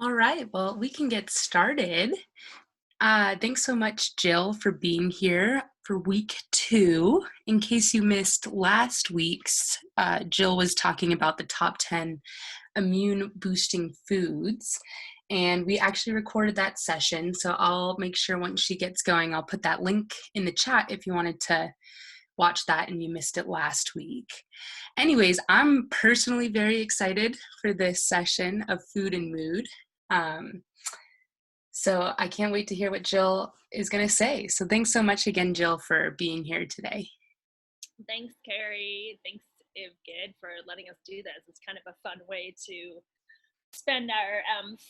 All right, well, we can get started. Thanks so much, Jill, for being here for week two. In case you missed last week's, Jill was talking about the top 10 immune boosting foods. And we actually recorded that session. So I'll make sure once she gets going, I'll put that link in the chat if you wanted to watch that and you missed it last week. Anyways, I'm personally very excited for this session of food and mood. Um, so I can't wait to hear what Jill is going to say. So thanks so much again, Jill, for being here today. Thanks, Carrie. Thanks, Ivgid, for letting us do this. It's kind of a fun way to spend our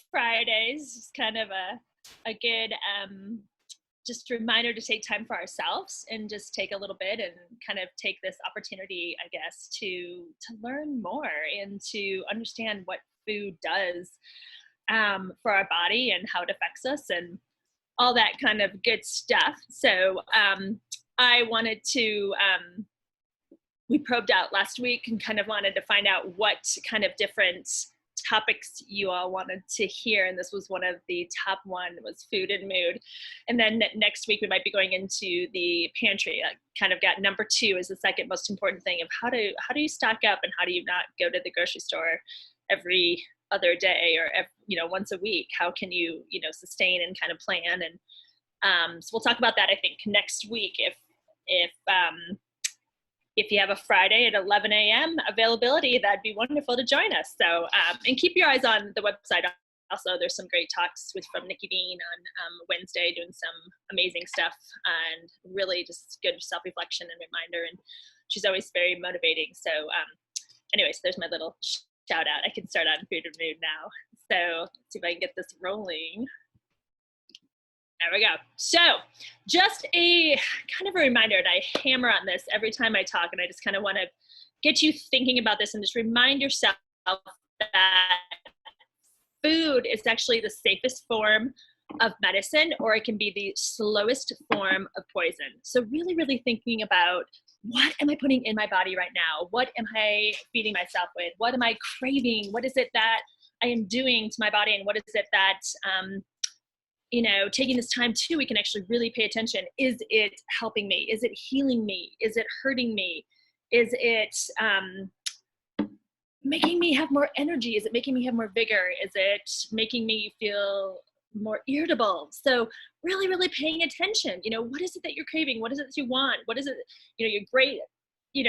Fridays. It's kind of a good just reminder to take time for ourselves and just take a little bit and kind of take this opportunity, I guess, to learn more and to understand what food does for our body and how it affects us and all that kind of good stuff. So I wanted to, we probed out last week and kind of wanted to find out what kind of different topics you all wanted to hear, and this was one of the top one was food and mood. And then next week we might be going into the pantry. I kind of got number two as the second most important thing of how do you stock up and how do you not go to the grocery store every other day or once a week. How can you sustain and kind of plan? And so we'll talk about that I think next week if you have a Friday at 11 a.m. availability, that'd be wonderful to join us. So, and keep your eyes on the website. Also, there's some great talks from Nikki Dean on Wednesday, doing some amazing stuff and really just good self-reflection and reminder. And she's always very motivating. So anyways, there's my little shout out. I can start on food and mood now. So let's see if I can get this rolling. There we go. So just a kind of a reminder, and I hammer on this every time I talk, and I just kind of want to get you thinking about this and just remind yourself that food is actually the safest form of medicine, or it can be the slowest form of poison. So really, really thinking about what am I putting in my body right now? What am I feeding myself with? What am I craving? What is it that I am doing to my body? And what is it that, taking this time too, we can actually really pay attention. Is it helping me? Is it healing me? Is it hurting me? Is it making me have more energy? Is it making me have more vigor? Is it making me feel more irritable? So really, really paying attention. What is it that you're craving? What is it that you want? What is it, you're great,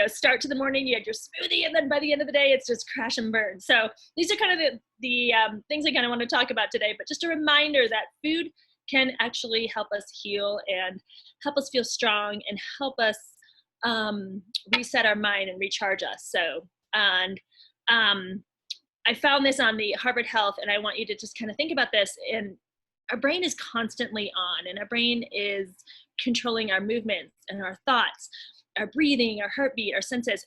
start to the morning, you had your smoothie, and then by the end of the day, it's just crash and burn. So these are kind of the things I kind of want to talk about today, but just a reminder that food can actually help us heal and help us feel strong and help us reset our mind and recharge us. So, and I found this on the Harvard Health, and I want you to just kind of think about this. And our brain is constantly on, and our brain is controlling our movements and our thoughts, our breathing, our heartbeat, our senses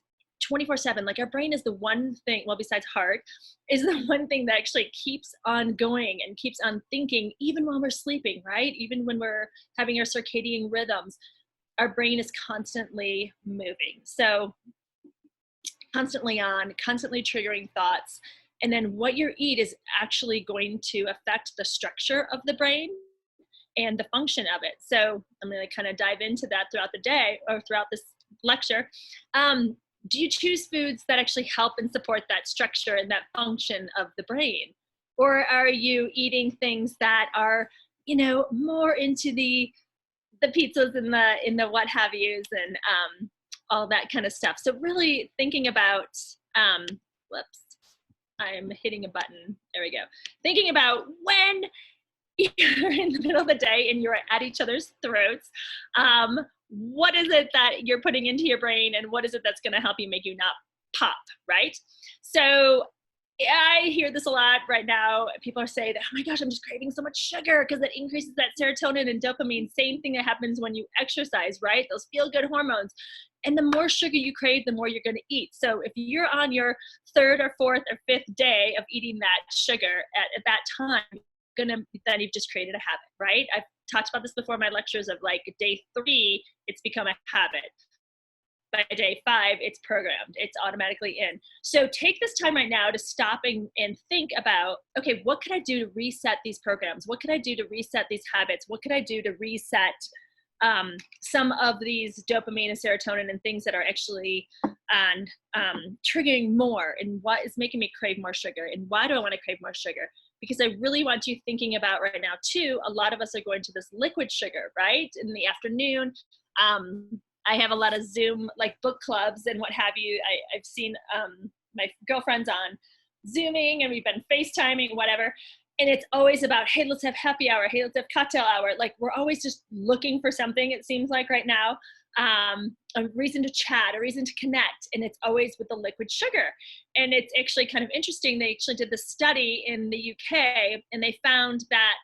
24/7. Like our brain is the one thing, well, besides heart, is the one thing that actually keeps on going and keeps on thinking, even when we're sleeping, right? Even when we're having our circadian rhythms, our brain is constantly moving. So constantly on, constantly triggering thoughts. And then what you eat is actually going to affect the structure of the brain and the function of it. So I'm going to kind of dive into that throughout the day or throughout this lecture. Do you choose foods that actually help and support that structure and that function of the brain? Or are you eating things that are, more into the pizzas and the what have yous and all that kind of stuff? So really thinking about, whoops, I'm hitting a button. There we go. Thinking about when you're in the middle of the day and you're at each other's throats, what is it that you're putting into your brain and what is it that's going to help you make you not pop, right? So I hear this a lot right now. People are saying that, oh my gosh, I'm just craving so much sugar because it increases that serotonin and dopamine. Same thing that happens when you exercise, right? Those feel-good hormones. And the more sugar you crave, the more you're going to eat. So if you're on your third or fourth or fifth day of eating that sugar at that time, then you've just created a habit, right? I've talked about this before in my lectures of like day 3, it's become a habit. by day 5, it's programmed, it's automatically in. So take this time right now to stop and think about, okay, what could I do to reset these programs? What could I do to reset these habits? What could I do to reset some of these dopamine and serotonin and things that are actually and triggering more, and what is making me crave more sugar, and why do I want to crave more sugar? Because I really want you thinking about right now too, a lot of us are going to this liquid sugar, right? In the afternoon. I have a lot of Zoom like book clubs and what have you. I've seen my girlfriends on Zooming, and we've been FaceTiming, whatever. And it's always about, hey, let's have happy hour. Hey, let's have cocktail hour. Like, we're always just looking for something, it seems like right now, a reason to chat, a reason to connect. And it's always with the liquid sugar. And it's actually kind of interesting. They actually did this study in the UK, and they found that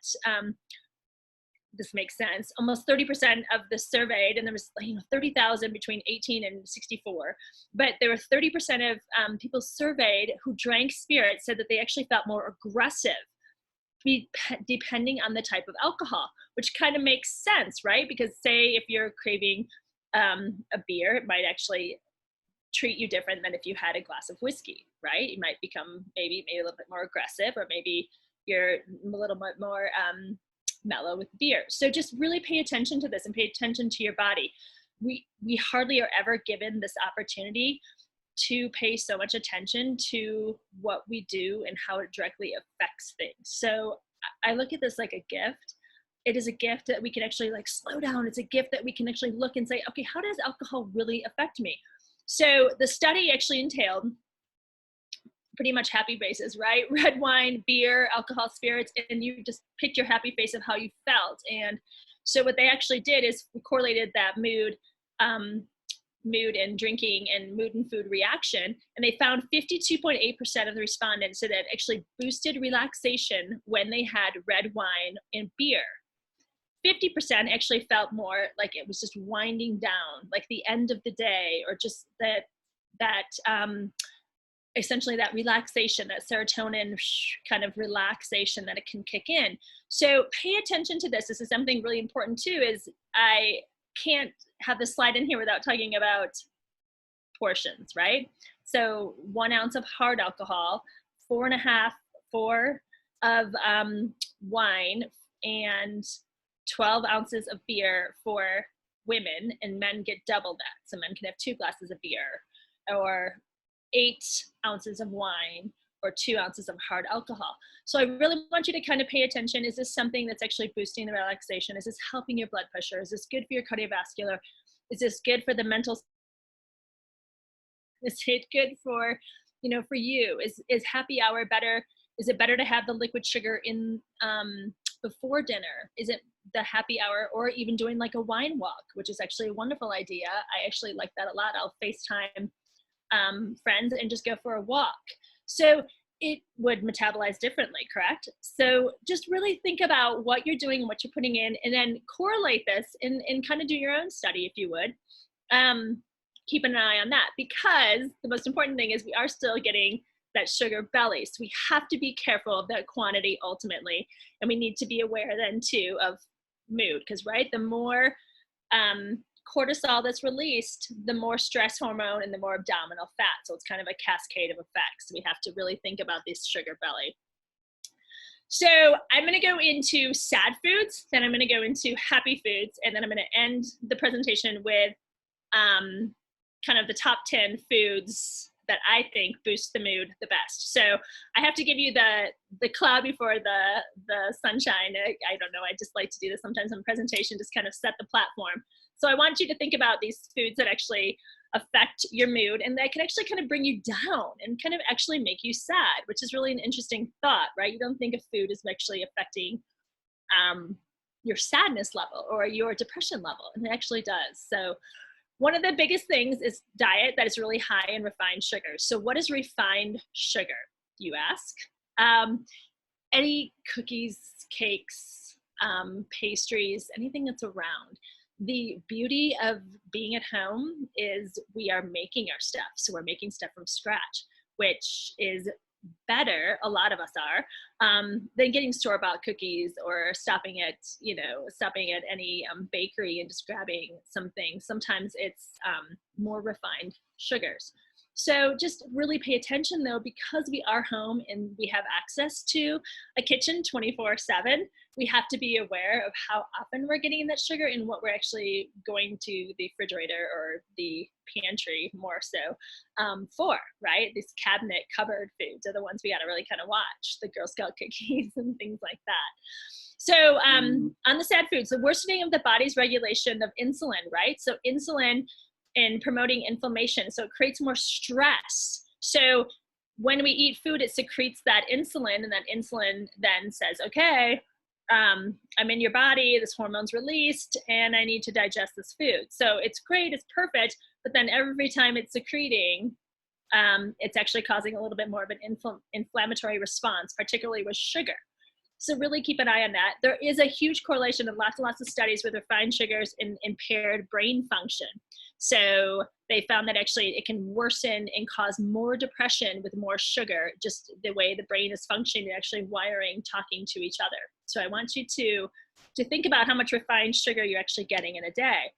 this makes sense. Almost 30% of the surveyed, and there was 30,000 between 18 and 64, but there were 30% of people surveyed who drank spirits said that they actually felt more aggressive depending on the type of alcohol, which kind of makes sense, right? Because say if you're craving a beer, it might actually treat you different than if you had a glass of whiskey, right? You might become maybe a little bit more aggressive, or maybe you're a little bit more mellow with beer. So just really pay attention to this and pay attention to your body. We hardly are ever given this opportunity to pay so much attention to what we do and how it directly affects things. So I look at this like a gift. It is a gift that we can actually like slow down. It's a gift that we can actually look and say, okay, how does alcohol really affect me? So the study actually entailed pretty much happy faces, right? Red wine, beer, alcohol, spirits, and you just picked your happy face of how you felt. And so what they actually did is correlated that mood and drinking and mood and food reaction. And they found 52.8% of the respondents said that actually boosted relaxation when they had red wine and beer. 50% actually felt more like it was just winding down, like the end of the day, or just that essentially that relaxation, that serotonin kind of relaxation that it can kick in. So pay attention to this. This is something really important too, is I can't have this slide in here without talking about portions, right? So 1 ounce of hard alcohol, 4 of wine, and 12 ounces of beer for women, and men get double that. So men can have 2 glasses of beer, or 8 ounces of wine, or 2 ounces of hard alcohol. So I really want you to kind of pay attention. Is this something that's actually boosting the relaxation? Is this helping your blood pressure? Is this good for your cardiovascular? Is this good for the mental? Is it good for, for you? Is happy hour better? Is it better to have the liquid sugar in before dinner? Is it the happy hour, or even doing like a wine walk, which is actually a wonderful idea. I actually like that a lot. I'll FaceTime friends and just go for a walk. So it would metabolize differently, correct? So just really think about what you're doing and what you're putting in, and then correlate this and kind of do your own study if you would. Keep an eye on that, because the most important thing is we are still getting that sugar belly. So we have to be careful of that quantity ultimately. And we need to be aware then too of mood, because the more cortisol that's released, the more stress hormone and the more abdominal fat. So it's kind of a cascade of effects. We have to really think about this sugar belly. So I'm going to go into sad foods, then I'm going to go into happy foods, and then I'm going to end the presentation with kind of the top 10 foods that I think boost the mood the best. So I have to give you the cloud before the sunshine. I don't know, I just like to do this sometimes in presentation, just kind of set the platform. So I want you to think about these foods that actually affect your mood, and that can actually kind of bring you down and kind of actually make you sad, which is really an interesting thought, right? You don't think of food as actually affecting your sadness level or your depression level, and it actually does. So one of the biggest things is diet that is really high in refined sugars. So what is refined sugar, you ask? Any cookies, cakes, pastries, anything that's around. The beauty of being at home is we are making our stuff. So we're making stuff from scratch, which is better, a lot of us are, than getting store-bought cookies or stopping at any bakery and just grabbing something. Sometimes it's more refined sugars. So just really pay attention though, because we are home and we have access to a kitchen 24/7. We have to be aware of how often we're getting that sugar and what we're actually going to the refrigerator or the pantry more so for, right? These cabinet cupboard foods are the ones we got to really kind of watch, the Girl Scout cookies and things like that. So on the sad foods, the worsening of the body's regulation of insulin, right? So insulin and promoting inflammation. So it creates more stress. So when we eat food, it secretes that insulin, and that insulin then says, okay, I'm in your body, this hormone's released, and I need to digest this food. So it's great, it's perfect, but then every time it's secreting, it's actually causing a little bit more of an inflammatory response, particularly with sugar. So really keep an eye on that. There is a huge correlation of lots and lots of studies with refined sugars and impaired brain function. So they found that actually it can worsen and cause more depression with more sugar, just the way the brain is functioning, actually wiring, talking to each other. So I want you to think about how much refined sugar you're actually getting in a day.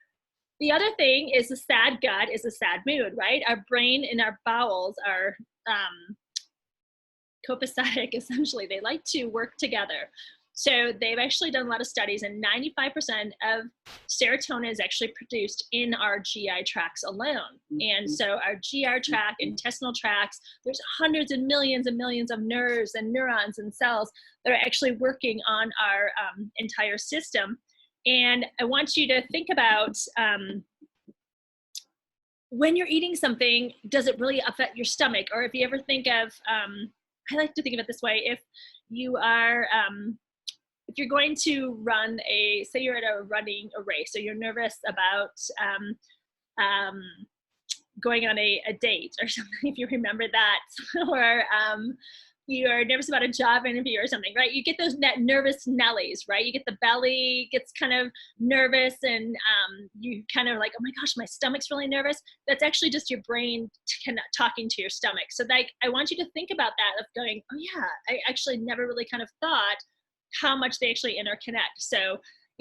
The other thing is a sad gut is a sad mood, right? Our brain and our bowels are copacetic, essentially. They like to work together. So they've actually done a lot of studies, and 95% of serotonin is actually produced in our GI tracts alone. And so our GI tract, intestinal tracts, there's hundreds and millions of nerves and neurons and cells that are actually working on our entire system. And I want you to think about when you're eating something, does it really affect your stomach? Or if you ever think of, I like to think of it this way, if you are, if you're going to run say you're running a race, so you're nervous about going on a date or something, if you remember that, or you're nervous about a job interview or something, right? You get those nervous Nellies, right? You get the belly gets kind of nervous, and you kind of like, oh my gosh, my stomach's really nervous. That's actually just your brain talking to your stomach. So like, I want you to think about that, of going, oh yeah, I actually never really kind of thought how much they actually interconnect. So,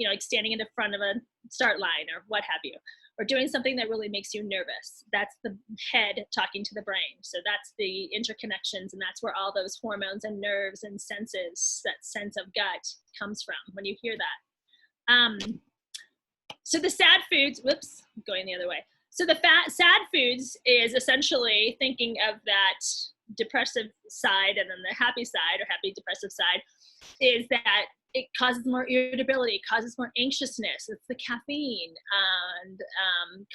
like standing in the front of a start line or what have you, or doing something that really makes you nervous. That's the head talking to the brain. So that's the interconnections, and that's where all those hormones and nerves and senses, that sense of gut, comes from when you hear that. So the sad foods, whoops, going the other way. So the sad foods is essentially thinking of that depressive side, and then the happy side, or happy depressive side, is that it causes more irritability, it causes more anxiousness. It's the caffeine and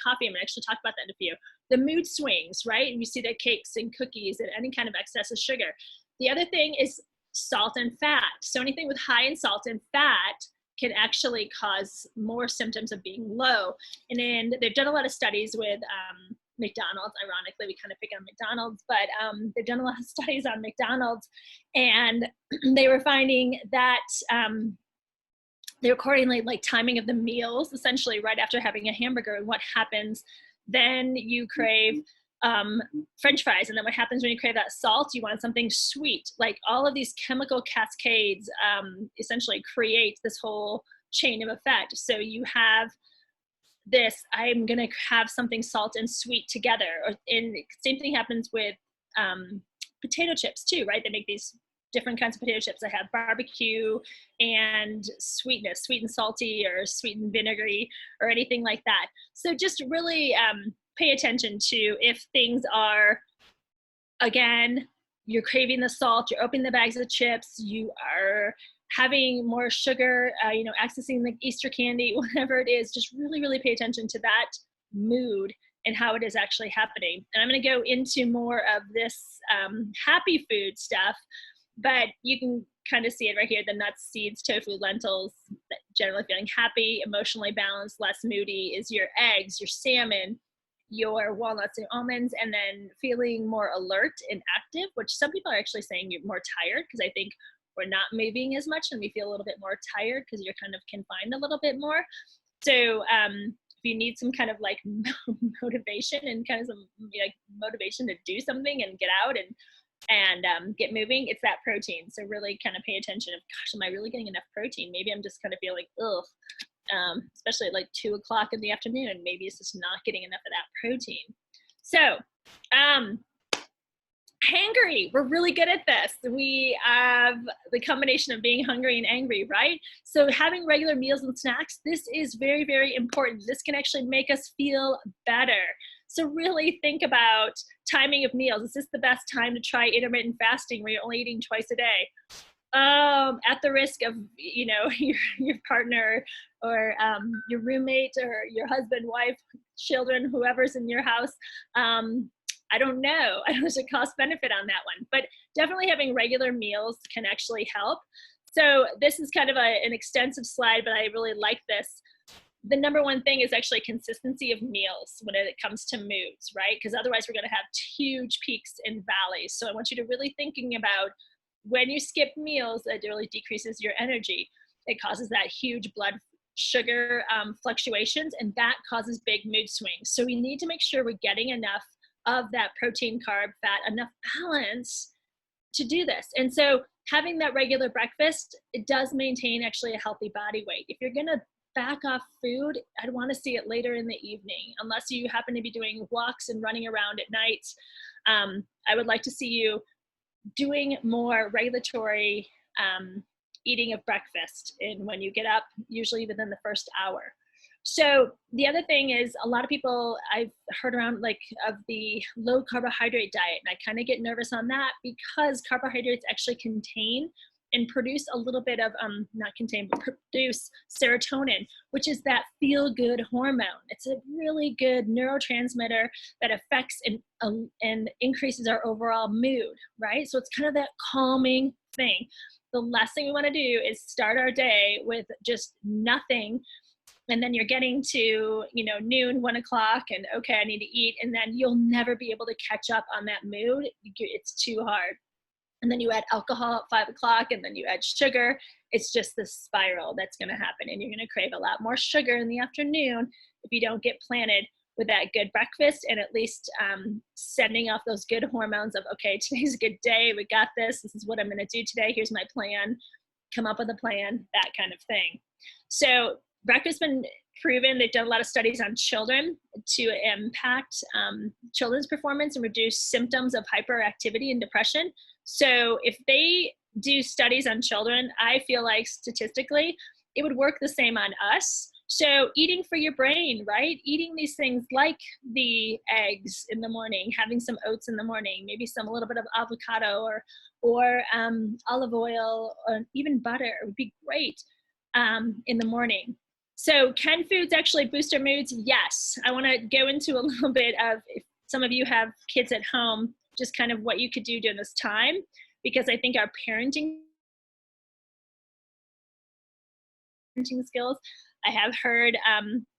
coffee. I'm going to actually talk about that in a few. The mood swings, right? And you see that cakes and cookies and any kind of excess of sugar. The other thing is salt and fat. So anything with high in salt and fat can actually cause more symptoms of being low. And then they've done a lot of studies with McDonald's. Ironically, we kind of pick on McDonald's, but they've done a lot of studies on McDonald's, and they were finding that they were coordinating like timing of the meals, essentially right after having a hamburger, and what happens then. You crave French fries, and then what happens when you crave that salt? You want something sweet. Like all of these chemical cascades essentially create this whole chain of effect. So you have this, I'm going to have something salt and sweet together. And same thing happens with potato chips too, right? They make these different kinds of potato chips that have barbecue and sweetness, sweet and salty, or sweet and vinegary, or anything like that. So just really pay attention to if things are, again, you're craving the salt, you're opening the bags of chips, you are having more sugar, accessing the Easter candy, whatever it is, just really, really pay attention to that mood and how it is actually happening. And I'm going to go into more of this happy food stuff, but you can kind of see it right here: the nuts, seeds, tofu, lentils. Generally feeling happy, emotionally balanced, less moody is your eggs, your salmon, your walnuts and almonds, and then feeling more alert and active, which some people are actually saying you're more tired, because I think we're not moving as much and we feel a little bit more tired because you're kind of confined a little bit more. So if you need some kind of like motivation and kind of some like motivation to do something and get out and and get moving, it's that protein. So really kind of pay attention of, gosh, am I really getting enough protein? Maybe I'm just kind of feeling, ugh, especially at like 2 o'clock in the afternoon. Maybe it's just not getting enough of that protein. So, hangry, we're really good at this. We have the combination of being hungry and angry, right? So having regular meals and snacks, this is very, very important. This can actually make us feel better. So really think about timing of meals. Is this the best time to try intermittent fasting where you're only eating twice a day? At the risk of, your partner or your roommate or your husband, wife, children, whoever's in your house, I don't know. I don't know if there's a cost benefit on that one, but definitely having regular meals can actually help. So this is kind of an extensive slide, but I really like this. The number one thing is actually consistency of meals when it comes to moods, right? Because otherwise we're going to have huge peaks and valleys. So I want you to really thinking about when you skip meals, it really decreases your energy. It causes that huge blood sugar fluctuations, and that causes big mood swings. So we need to make sure we're getting enough of that protein, carb, fat, enough balance to do this. And so having that regular breakfast, it does maintain actually a healthy body weight. If you're going to back off food, I'd want to see it later in the evening, unless you happen to be doing walks and running around at night. I would like to see you doing more regulatory eating of breakfast and when you get up, usually within the first hour. So the other thing is, a lot of people I've heard around like of the low carbohydrate diet, and I kind of get nervous on that because carbohydrates actually contain and produce a little bit of, not contain, but produce serotonin, which is that feel-good hormone. It's a really good neurotransmitter that affects and increases our overall mood, right? So it's kind of that calming thing. The last thing we want to do is start our day with just nothing, and then you're getting to, noon, 1 o'clock, and okay, I need to eat, and then you'll never be able to catch up on that mood. It's too hard. And then you add alcohol at 5 o'clock, and then you add sugar. It's just this spiral that's going to happen, and you're going to crave a lot more sugar in the afternoon if you don't get planted with that good breakfast and at least sending off those good hormones of, okay, today's a good day. We got this. This is what I'm going to do today. Here's my plan. Come up with a plan, that kind of thing. So breakfast's been proven. They've done a lot of studies on children to impact children's performance and reduce symptoms of hyperactivity and depression. So if they do studies on children, I feel like statistically it would work the same on us. So eating for your brain, right? Eating these things like the eggs in the morning, having some oats in the morning, maybe a little bit of avocado or olive oil, or even butter would be great in the morning. So can foods actually boost our moods? Yes. I want to go into a little bit of, if some of you have kids at home, just kind of what you could do during this time, because I think our parenting skills, I have heard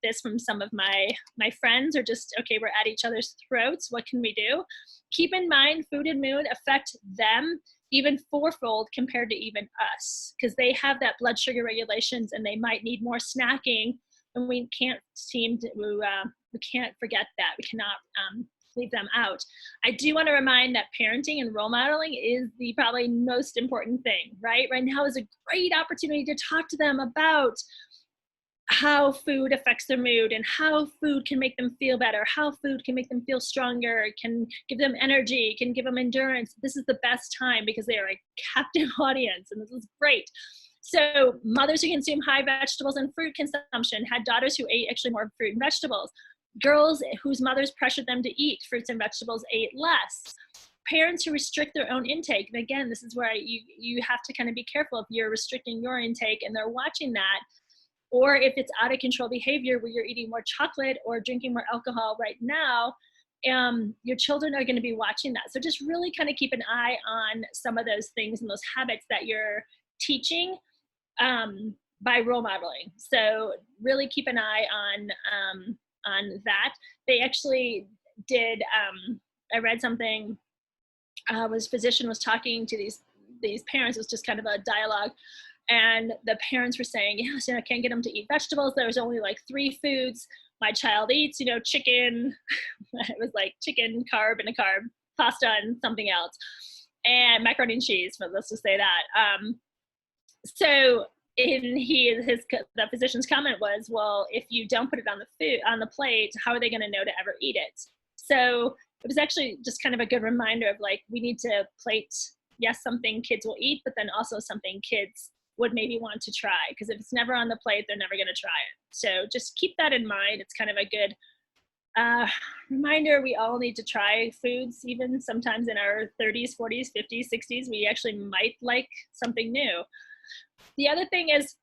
this from some of my friends, or just, okay, we're at each other's throats. What can we do? Keep in mind, food and mood affect them even fourfold compared to even us, because they have that blood sugar regulations and they might need more snacking, and we can't we can't forget that. We cannot leave them out. I do want to remind that parenting and role modeling is the probably most important thing, right? Right now is a great opportunity to talk to them about how food affects their mood and how food can make them feel better, how food can make them feel stronger, can give them energy, can give them endurance. This is the best time because they are a captive audience, and this is great. So mothers who consume high vegetables and fruit consumption had daughters who ate actually more fruit and vegetables. Girls whose mothers pressured them to eat fruits and vegetables ate less. Parents who restrict their own intake, and again, this is where you have to kind of be careful if you're restricting your intake and they're watching that, or if it's out of control behavior where you're eating more chocolate or drinking more alcohol right now, your children are going to be watching that. So just really kind of keep an eye on some of those things and those habits that you're teaching by role modeling. So really keep an eye on that. They actually did, I read something, physician was talking to these parents. It was just kind of a dialogue. And the parents were saying, yes, I can't get them to eat vegetables. There's only like 3 foods my child eats, chicken. It was like chicken, carb, and a carb, pasta, and something else. and macaroni and cheese, but let's just say that. So the physician's comment was, well, if you don't put it on the plate, how are they going to know to ever eat it? So it was actually just kind of a good reminder of like, we need to plate, yes, something kids will eat, but then also something kids would maybe want to try, because if it's never on the plate, they're never going to try it. So just keep that in mind. It's kind of a good reminder. We all need to try foods, even sometimes in our 30s, 40s, 50s, 60s, we actually might like something new. The other thing is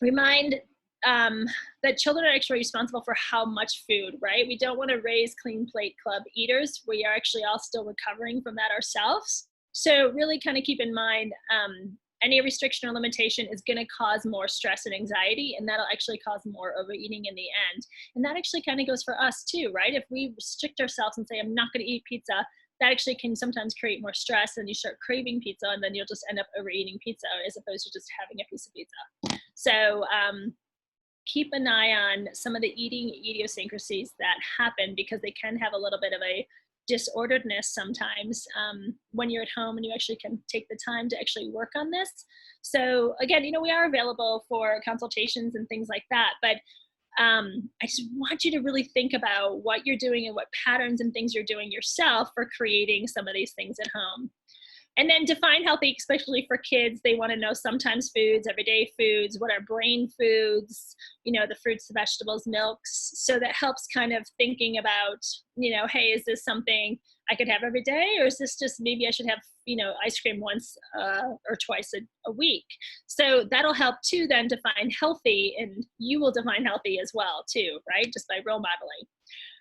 remind that children are actually responsible for how much food, right? We don't want to raise clean plate club eaters. We are actually all still recovering from that ourselves. So really kind of keep in mind, any restriction or limitation is going to cause more stress and anxiety, and that'll actually cause more overeating in the end. And that actually kind of goes for us too, right? If we restrict ourselves and say, I'm not going to eat pizza, that actually can sometimes create more stress, and you start craving pizza, and then you'll just end up overeating pizza as opposed to just having a piece of pizza. So keep an eye on some of the eating idiosyncrasies that happen, because they can have a little bit of a disorderedness sometimes when you're at home and you actually can take the time to actually work on this. So again, we are available for consultations and things like that, but I just want you to really think about what you're doing and what patterns and things you're doing yourself for creating some of these things at home. And then define healthy, especially for kids. They want to know sometimes foods, everyday foods, what are brain foods, the fruits, the vegetables, milks. So that helps kind of thinking about, hey, is this something I could have every day? Or is this just maybe I should have, ice cream once or twice a week? So that'll help too then define healthy, and you will define healthy as well too, right? Just by role modeling.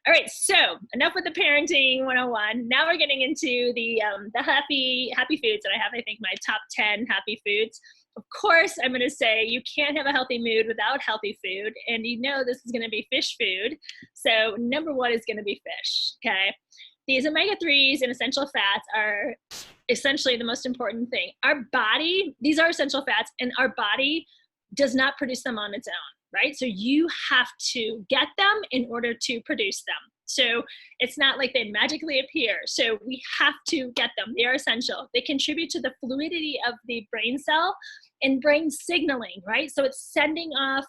All right, so enough with the parenting 101. Now we're getting into the happy foods. And I have, I think, my top 10 happy foods. Of course, I'm going to say you can't have a healthy mood without healthy food. And this is going to be fish food. So number one is going to be fish, okay? These omega-3s and essential fats are essentially the most important thing. Our body, these are essential fats, and our body does not produce them on its own. Right? So you have to get them in order to produce them. So it's not like they magically appear. So we have to get them. They are essential. They contribute to the fluidity of the brain cell and brain signaling, right? So it's sending off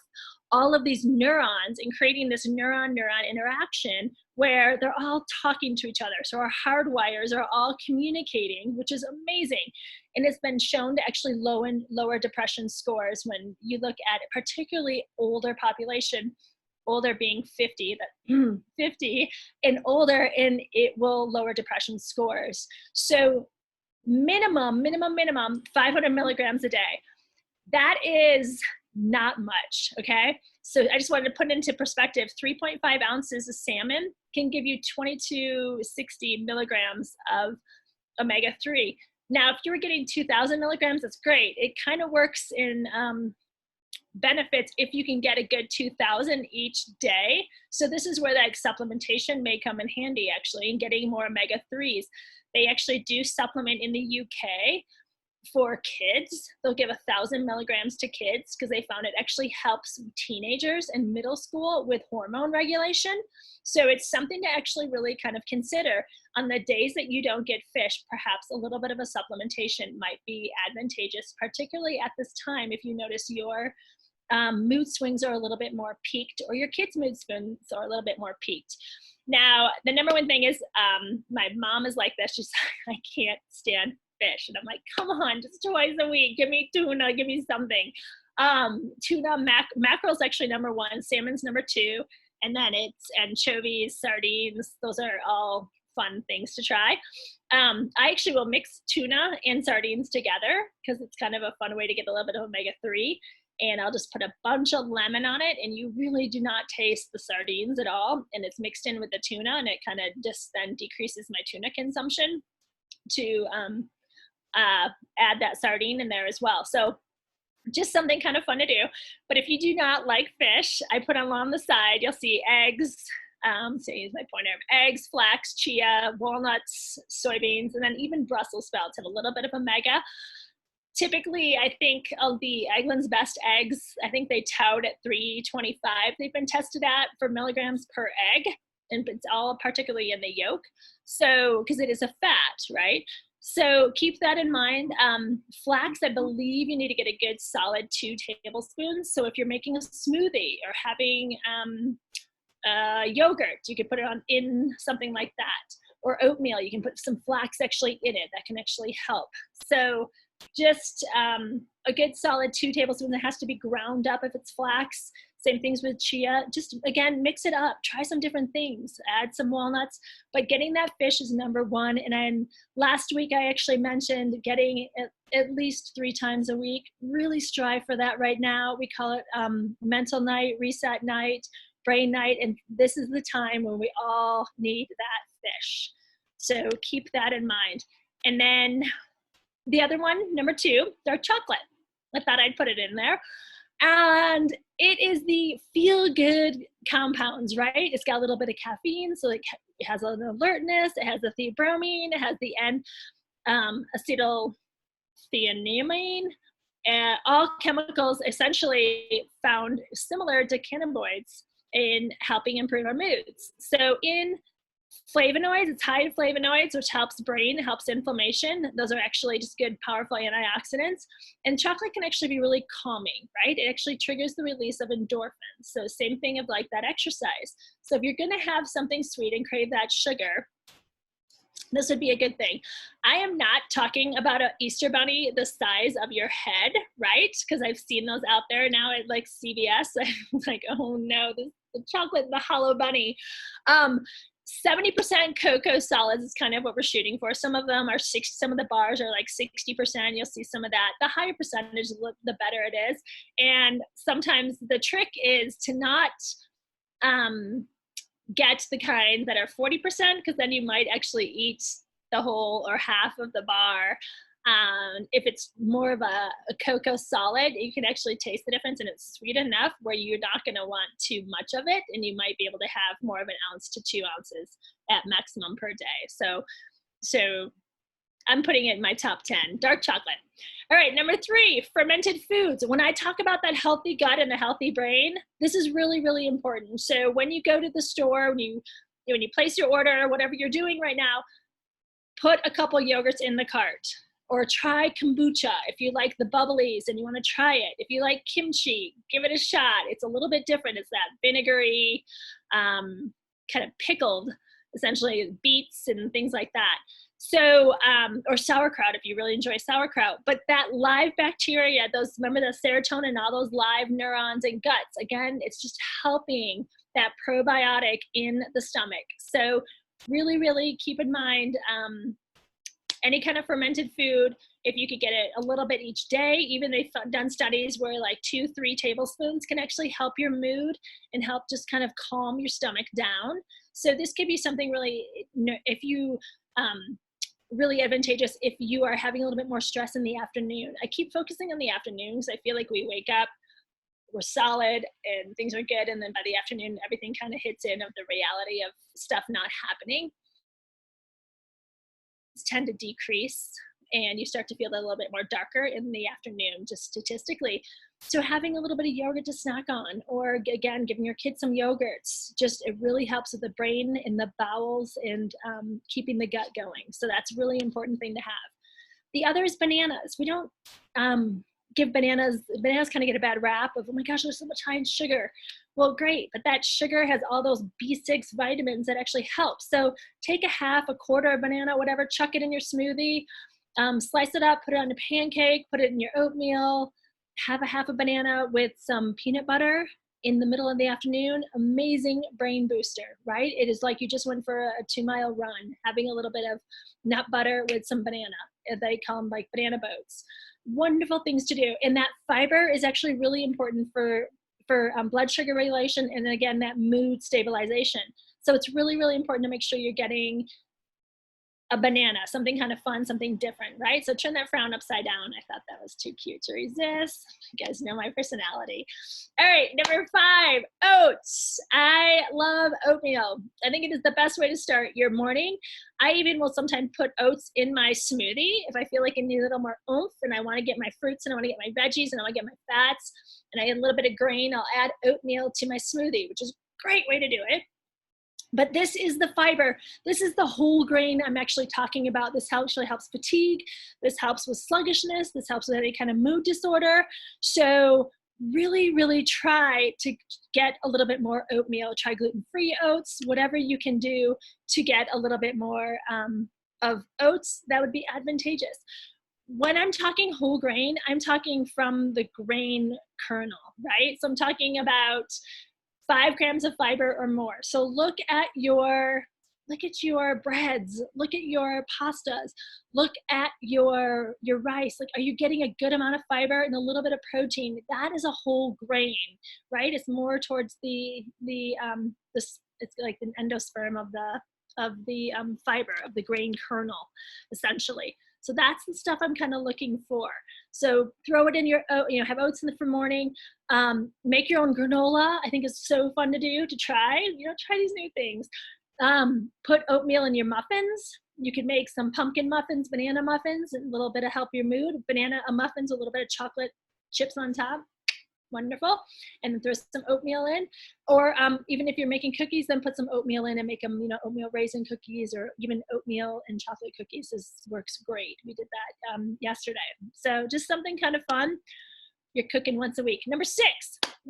all of these neurons and creating this neuron-neuron interaction where they're all talking to each other. So our hardwires are all communicating, which is amazing. And it's been shown to actually lower depression scores when you look at it, particularly older population, older being 50 and older, and it will lower depression scores. So minimum 500 milligrams a day. That is not much, okay? So I just wanted to put it into perspective. 3.5 ounces of salmon can give you 2260 milligrams of omega-3. Now, if you were getting 2000 milligrams, that's great. It kind of works in benefits if you can get a good 2000 each day. So this is where that supplementation may come in handy, actually, in getting more omega-3s. They actually do supplement in the UK for kids. They'll give 1,000 milligrams to kids because they found it actually helps teenagers in middle school with hormone regulation. So it's something to actually really kind of consider. On the days that you don't get fish, perhaps a little bit of a supplementation might be advantageous, particularly at this time if you notice your mood swings are a little bit more peaked, or your kids' mood swings are a little bit more peaked. Now, the number one thing is my mom is like this. She's like, I can't stand fish. And I'm like, come on, just twice a week. Give me tuna, give me something. Tuna, mackerel is actually number one. Salmon's number two. And then it's anchovies, sardines. Those are all fun things to try. I actually will mix tuna and sardines together because it's kind of a fun way to get a little bit of omega-3. And I'll just put a bunch of lemon on it, and you really do not taste the sardines at all. And it's mixed in with the tuna, and it kind of just then decreases my tuna consumption to add that sardine in there as well. So just something kind of fun to do. But if you do not like fish, I put along the side, you'll see eggs. So use my pointer. Eggs, flax, chia, walnuts, soybeans, and then even Brussels sprouts have a little bit of omega. Typically, I think of the Eggland's Best eggs, I think they tout at 325. They've been tested at for milligrams per egg. and it's all particularly in the yolk. So, because it is a fat, right? So keep that in mind. Flax, I believe you need to get a good solid 2 tablespoons. So if you're making a smoothie or having yogurt, you could put it on in something like that. Or oatmeal, you can put some flax actually in it. That can actually help. So just a good solid 2 tablespoons. It has to be ground up if it's flax. Same things with chia. Just, again, mix it up. Try some different things. Add some walnuts. But getting that fish is number one. And then last week, I actually mentioned getting at least 3 times a week. Really strive for that right now. We call it mental night, reset night, brain night. And this is the time when we all need that fish. So keep that in mind. And then the other one, number 2, dark chocolate. I thought I'd put it in there. And it is the feel-good compounds, right? It's got a little bit of caffeine, so it has an alertness. It has the theobromine. It has the acetyltheanine. All chemicals essentially found similar to cannabinoids in helping improve our moods. So in flavonoids, it's high in flavonoids, which helps brain, helps inflammation. Those are actually just good, powerful antioxidants. And chocolate can actually be really calming, right? It actually triggers the release of endorphins. So same thing of like that exercise. So if you're gonna have something sweet and crave that sugar, this would be a good thing. I am not talking about an Easter bunny the size of your head, right? Because I've seen those out there now at like CVS. I'm like, oh no, the chocolate, the hollow bunny. 70% cocoa solids is kind of what we're shooting for. Some of them are some of the bars are like 60%. You'll see some of that. The higher percentage, the better it is. And sometimes the trick is to not get the kind that are 40%, because then you might actually eat the whole or half of the bar. If it's more of a cocoa solid, you can actually taste the difference, and it's sweet enough where you're not going to want too much of it, and you might be able to have more of 1 ounce to 2 ounces at maximum per day. So I'm putting it in my top 10, dark chocolate. All right, number 3, fermented foods. When I talk about that healthy gut and a healthy brain, this is really, really important. So when you go to the store, when you place your order, whatever you're doing right now, put a couple yogurts in the cart. Or try kombucha if you like the bubblies and you want to try it. If you like kimchi, give it a shot. It's a little bit different. It's that vinegary, kind of pickled, essentially, beets and things like that. So, or sauerkraut if you really enjoy sauerkraut. But that live bacteria, remember the serotonin, all those live neurons and guts, again, it's just helping that probiotic in the stomach. So really, really keep in mind, any kind of fermented food, if you could get it a little bit each day, even they've done studies where like 2-3 tablespoons can actually help your mood and help just kind of calm your stomach down. So this could be something really, if you, really advantageous if you are having a little bit more stress in the afternoon. I keep focusing on the afternoons. I feel like we wake up, we're solid and things are good. And then by the afternoon, everything kind of hits in of the reality of stuff not happening. Tend to decrease and you start to feel a little bit more darker in the afternoon, just statistically. So having a little bit of yogurt to snack on, or again, giving your kids some yogurts, it really helps with the brain and the bowels and keeping the gut going. So that's a really important thing to have. The other is bananas. We don't give bananas kind of get a bad rap of, oh my gosh, there's so much high in sugar. Well, great, but that sugar has all those B6 vitamins that actually help. So take a half, a quarter of banana, whatever, chuck it in your smoothie, slice it up, put it on a pancake, put it in your oatmeal, have a half a banana with some peanut butter in the middle of the afternoon. Amazing brain booster, right? It is like you just went for a 2-mile run, having a little bit of nut butter with some banana. They call them like banana boats. Wonderful things to do. And that fiber is actually really important for blood sugar regulation, and then again, that mood stabilization. So it's really, really important to make sure you're getting a banana, something kind of fun, something different, right? So turn that frown upside down. I thought that was too cute to resist. You guys know my personality. All right, number 5, oats. I love oatmeal. I think it is the best way to start your morning. I even will sometimes put oats in my smoothie if I feel like I need a little more oomph and I want to get my fruits and I want to get my veggies and I want to get my fats and I add a little bit of grain. I'll add oatmeal to my smoothie, which is a great way to do it. But this is the fiber. This is the whole grain I'm actually talking about. This actually helps fatigue. This helps with sluggishness. This helps with any kind of mood disorder. So really, really try to get a little bit more oatmeal. Try gluten-free oats, whatever you can do to get a little bit more of oats, that would be advantageous. When I'm talking whole grain, I'm talking from the grain kernel, right? So I'm talking about 5 grams of fiber or more. So look at your breads, look at your pastas, look at your rice. Like, are you getting a good amount of fiber and a little bit of protein? That is a whole grain, right? It's more towards it's like an endosperm of the fiber of the grain kernel, essentially. So that's the stuff I'm kind of looking for. So throw it in your, have oats in the morning. Make your own granola. I think it's so fun to do, to try. Try these new things. Put oatmeal in your muffins. You could make some pumpkin muffins, banana muffins, and a little bit of help your mood. Banana muffins with a little bit of chocolate chips on top. Wonderful. And then throw some oatmeal in. Or even if you're making cookies, then put some oatmeal in and make them, oatmeal raisin cookies, or even oatmeal and chocolate cookies. This works great. We did that yesterday. So just something kind of fun. You're cooking once a week. Number 6,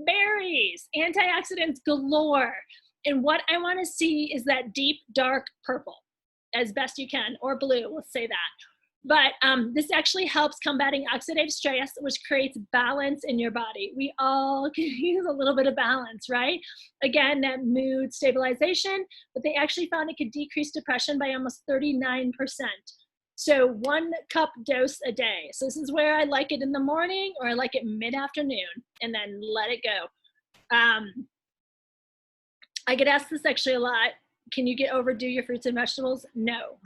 berries, antioxidants galore. And what I want to see is that deep, dark purple as best you can, or blue, let's say that. But this actually helps combating oxidative stress, which creates balance in your body. We all can use a little bit of balance, right? Again, that mood stabilization, but they actually found it could decrease depression by almost 39%. So 1 cup dose a day. So this is where I like it in the morning, or I like it mid-afternoon, and then let it go. I get asked this actually a lot. Can you overdo your fruits and vegetables? No,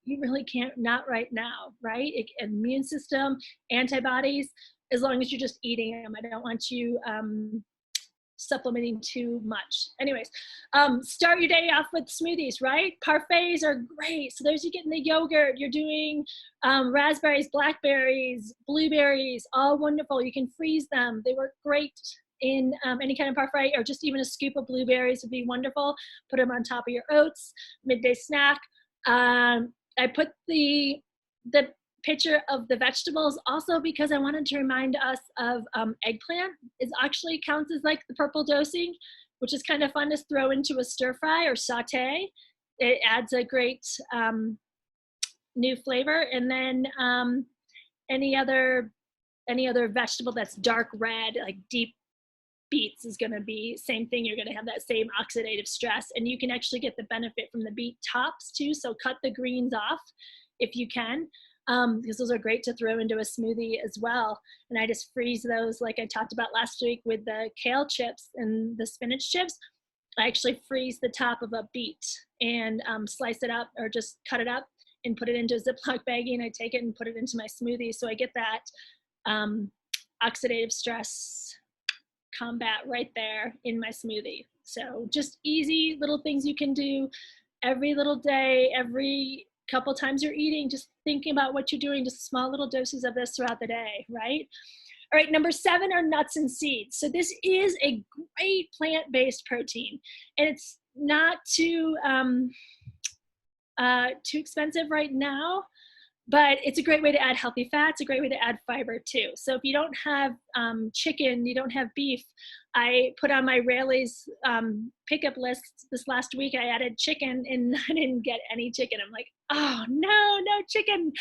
you really can't, not right now, right? Immune system, antibodies, as long as you're just eating them. I don't want you supplementing too much. Anyways, start your day off with smoothies, right? Parfaits are great. So there's, you getting the yogurt, you're doing raspberries, blackberries, blueberries, all wonderful. You can freeze them. They work great in any kind of parfait, or just even a scoop of blueberries would be wonderful. Put them on top of your oats, midday snack. I put the picture of the vegetables also because I wanted to remind us of eggplant. It actually counts as like the purple dosing, which is kind of fun to throw into a stir fry or saute. It adds a great new flavor. And then any other vegetable that's dark red, like deep beets, is going to be same thing. You're going to have that same oxidative stress, and you can actually get the benefit from the beet tops too. So cut the greens off if you can, because those are great to throw into a smoothie as well. And I just freeze those, like I talked about last week with the kale chips and the spinach chips. I actually freeze the top of a beet and slice it up, or just cut it up and put it into a Ziploc baggie, and I take it and put it into my smoothie. So I get that oxidative stress combat right there in my smoothie. So just easy little things you can do every little day, every couple times you're eating, just thinking about what you're doing, just small little doses of this throughout the day, right? All right, number 7 are nuts and seeds. So this is a great plant-based protein, and it's not too expensive right now, but it's a great way to add healthy fats, a great way to add fiber too. So if you don't have chicken, you don't have beef, I put on my Raley's pickup list this last week, I added chicken, and I didn't get any chicken. I'm like, oh no chicken.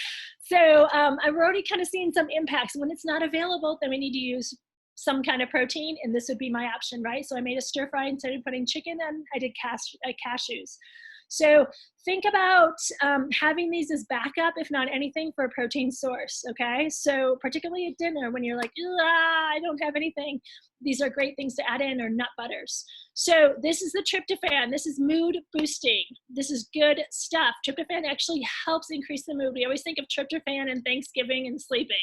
So I've already kind of seen some impacts. When it's not available, then we need to use some kind of protein, and this would be my option, right? So I made a stir fry instead of putting chicken, and I did cashews. So think about having these as backup, if not anything, for a protein source, okay? So particularly at dinner when you're like, I don't have anything, these are great things to add in, or nut butters. So this is the tryptophan. This is mood boosting. This is good stuff. Tryptophan actually helps increase the mood. We always think of tryptophan and Thanksgiving and sleeping.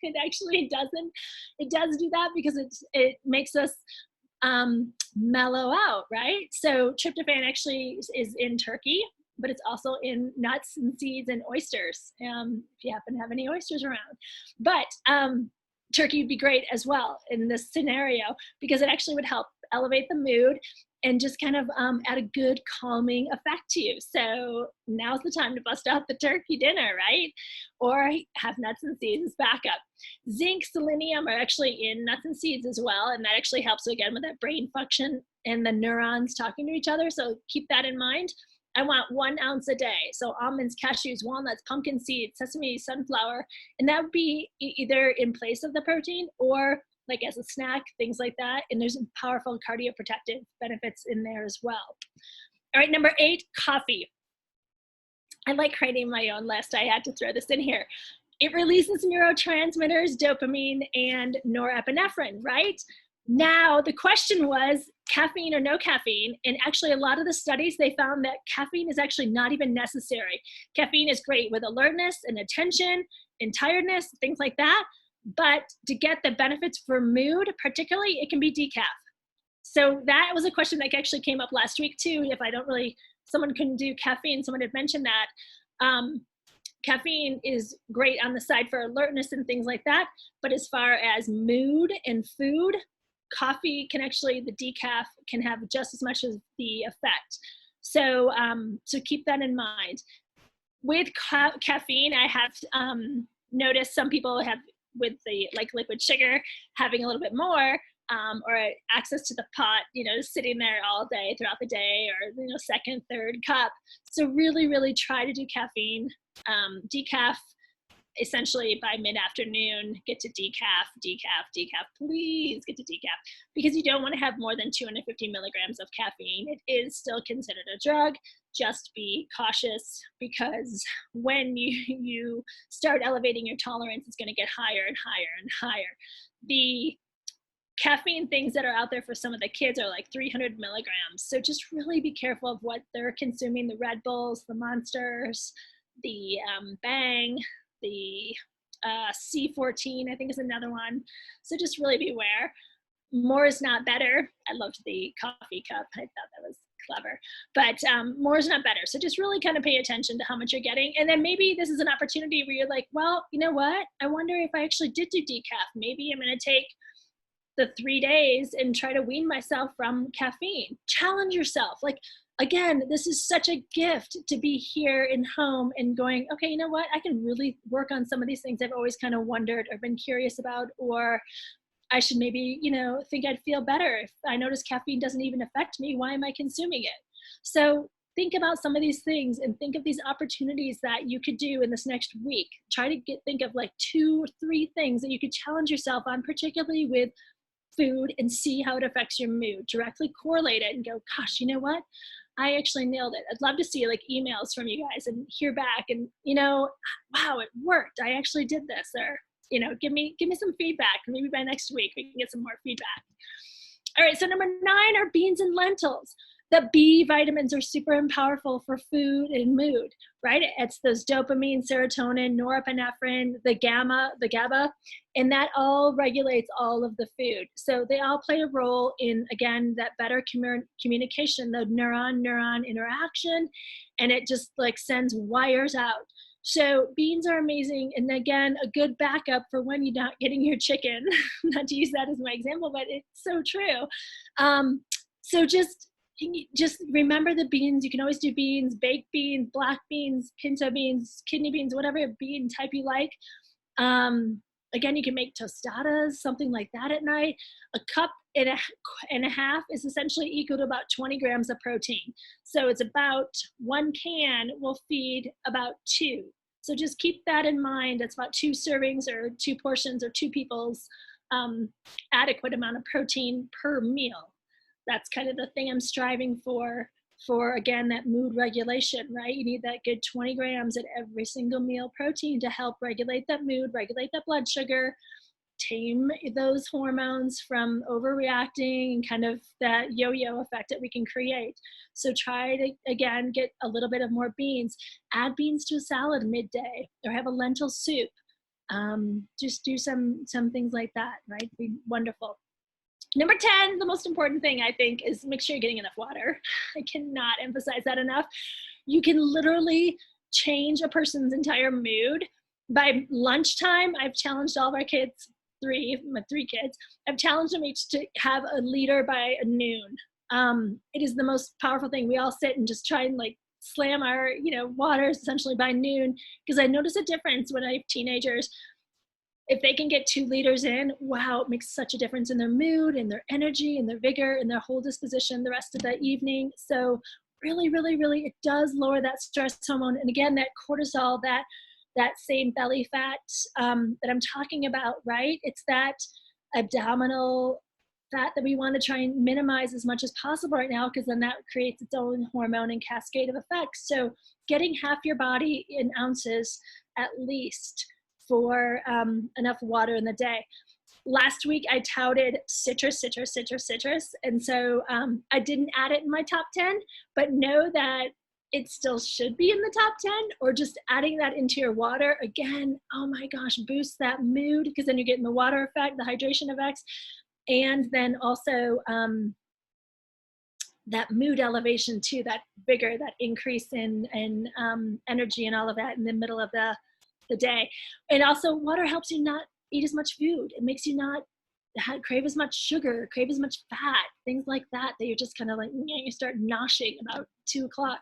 It actually doesn't. It does do that because it makes us mellow out, right? So tryptophan actually is in turkey, but it's also in nuts and seeds and oysters, if you happen to have any oysters around. But turkey would be great as well in this scenario, because it actually would help elevate the mood and just kind of add a good calming effect to you. So now's the time to bust out the turkey dinner, right? Or have nuts and seeds as backup. Zinc, selenium are actually in nuts and seeds as well, and that actually helps again with that brain function and the neurons talking to each other. So keep that in mind. I want 1 ounce a day. So almonds, cashews, walnuts, pumpkin seeds, sesame, sunflower, and that would be either in place of the protein or like as a snack, things like that. And there's powerful cardioprotective benefits in there as well. All right, number 8, coffee. I like creating my own list. I had to throw this in here. It releases neurotransmitters, dopamine, and norepinephrine, right? Now, the question was caffeine or no caffeine. And actually, a lot of the studies, they found that caffeine is actually not even necessary. Caffeine is great with alertness and attention and tiredness, things like that. But to get the benefits for mood, particularly, it can be decaf. So that was a question that actually came up last week too. If someone couldn't do caffeine, someone had mentioned that. Caffeine is great on the side for alertness and things like that. But as far as mood and food, coffee can actually, the decaf can have just as much as the effect. So keep that in mind. With caffeine, I have noticed some people have, with the like liquid sugar, having a little bit more, or access to the pot, sitting there all day throughout the day, or second, third cup. So really, really try to do caffeine. Decaf, essentially by mid-afternoon, get to decaf, please get to decaf, because you don't want to have more than 250 milligrams of caffeine. It is still considered a drug. Just be cautious, because when you start elevating your tolerance, it's going to get higher and higher and higher. The caffeine things that are out there for some of the kids are like 300 milligrams. So just really be careful of what they're consuming, the Red Bulls, the Monsters, the Bang, the C14, I think is another one. So just really beware. More is not better. I loved the coffee cup. I thought that was clever. But more is not better. So just really kind of pay attention to how much you're getting. And then maybe this is an opportunity where you're like, well, you know what? I wonder if I actually did do decaf. Maybe I'm going to take the 3 days and try to wean myself from caffeine. Challenge yourself. Like, again, this is such a gift to be here in home and going, okay, you know what? I can really work on some of these things I've always kind of wondered or been curious about, or I should maybe, think I'd feel better if I notice caffeine doesn't even affect me. Why am I consuming it? So think about some of these things and think of these opportunities that you could do in this next week. Try to think of like 2 or 3 things that you could challenge yourself on, particularly with food, and see how it affects your mood. Directly correlate it and go, gosh, you know what? I actually nailed it. I'd love to see like emails from you guys and hear back and, wow, it worked. I actually did this. Or, give me some feedback. Maybe by next week we can get some more feedback. All right, so number 9 are beans and lentils. The B vitamins are super powerful for food and mood, right? It's those dopamine, serotonin, norepinephrine, the GABA, and that all regulates all of the food. So they all play a role in, again, that better communication, the neuron interaction, and it just like sends wires out. So beans are amazing. And again, a good backup for when you're not getting your chicken, not to use that as my example, but it's so true. So just remember the beans. You can always do beans, baked beans, black beans, pinto beans, kidney beans, whatever bean type you like. Again, you can make tostadas, something like that at night. A cup and a half is essentially equal to about 20 grams of protein. So it's about 1 can will feed about 2. So just keep that in mind. It's about 2 servings or 2 portions or 2 people's adequate amount of protein per meal. That's kind of the thing I'm striving for again, that mood regulation, right? You need that good 20 grams at every single meal protein to help regulate that mood, regulate that blood sugar, tame those hormones from overreacting, and kind of that yo-yo effect that we can create. So try to, again, get a little bit of more beans. Add beans to a salad midday, or have a lentil soup. Just do some things like that, right? It'd be wonderful. Number 10, the most important thing I think is make sure you're getting enough water. I cannot emphasize that enough. You can literally change a person's entire mood. By lunchtime, I've challenged all of our kids, my three kids, I've challenged them each to have a liter by noon. It is the most powerful thing. We all sit and just try and like slam our, waters essentially by noon, because I notice a difference when I have teenagers. If they can get 2 liters in, wow, it makes such a difference in their mood and their energy and their vigor and their whole disposition the rest of the evening. So really, really, really, it does lower that stress hormone. And again, that cortisol, that same belly fat that I'm talking about, right? It's that abdominal fat that we want to try and minimize as much as possible right now, because then that creates its own hormone and cascade of effects. So getting half your body in ounces at least for enough water in the day. Last week I touted citrus. And so I didn't add it in my top 10, but know that it still should be in the top 10, or just adding that into your water. Again, oh my gosh, boosts that mood, because then you're getting the water effect, the hydration effects, and then also that mood elevation too, that vigor, that increase in energy and all of that in the middle of the day. And also water helps you not eat as much food. It makes you not crave as much sugar, crave as much fat, things like that you're just kind of like, you start noshing about 2 o'clock.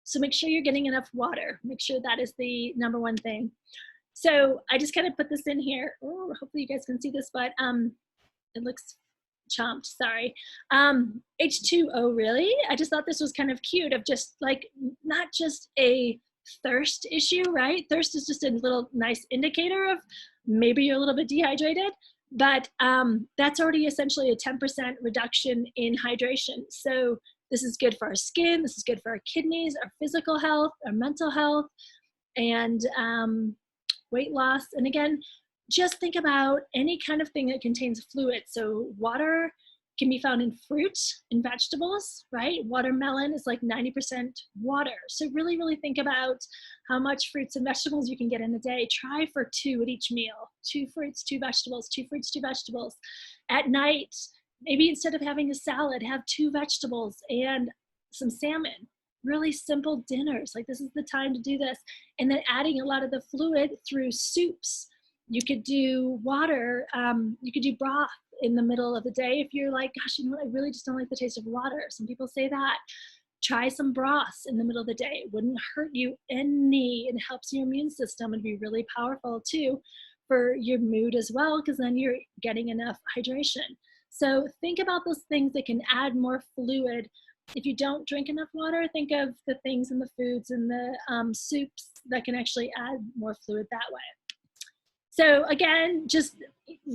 So make sure you're getting enough water. Make sure that is the number one thing. So I just kind of put this in here. Oh, hopefully you guys can see this, but it looks chomped, sorry. H2O, really? I just thought this was kind of cute, of just like, not just a thirst issue, right? Thirst is just a little nice indicator of maybe you're a little bit dehydrated, but that's already essentially a 10% reduction in hydration. So this is good for our skin, this is good for our kidneys, our physical health, our mental health, and weight loss. And again, just think about any kind of thing that contains fluid. So water can be found in fruit and vegetables, right? Watermelon is like 90% water. So really, really think about how much fruits and vegetables you can get in a day. Try for 2 at each meal. 2 fruits, 2 vegetables, 2 fruits, 2 vegetables. At night, maybe instead of having a salad, have 2 vegetables and some salmon. Really simple dinners. Like, this is the time to do this. And then adding a lot of the fluid through soups. You could do water, you could do broth in the middle of the day if you're like, gosh, you know what, I really just don't like the taste of water. Some people say that. Try some broths in the middle of the day. It wouldn't hurt you any. It helps your immune system and be really powerful too for your mood as well, because then you're getting enough hydration. So think about those things that can add more fluid. If you don't drink enough water, think of the things in the foods and the soups that can actually add more fluid that way. So again, just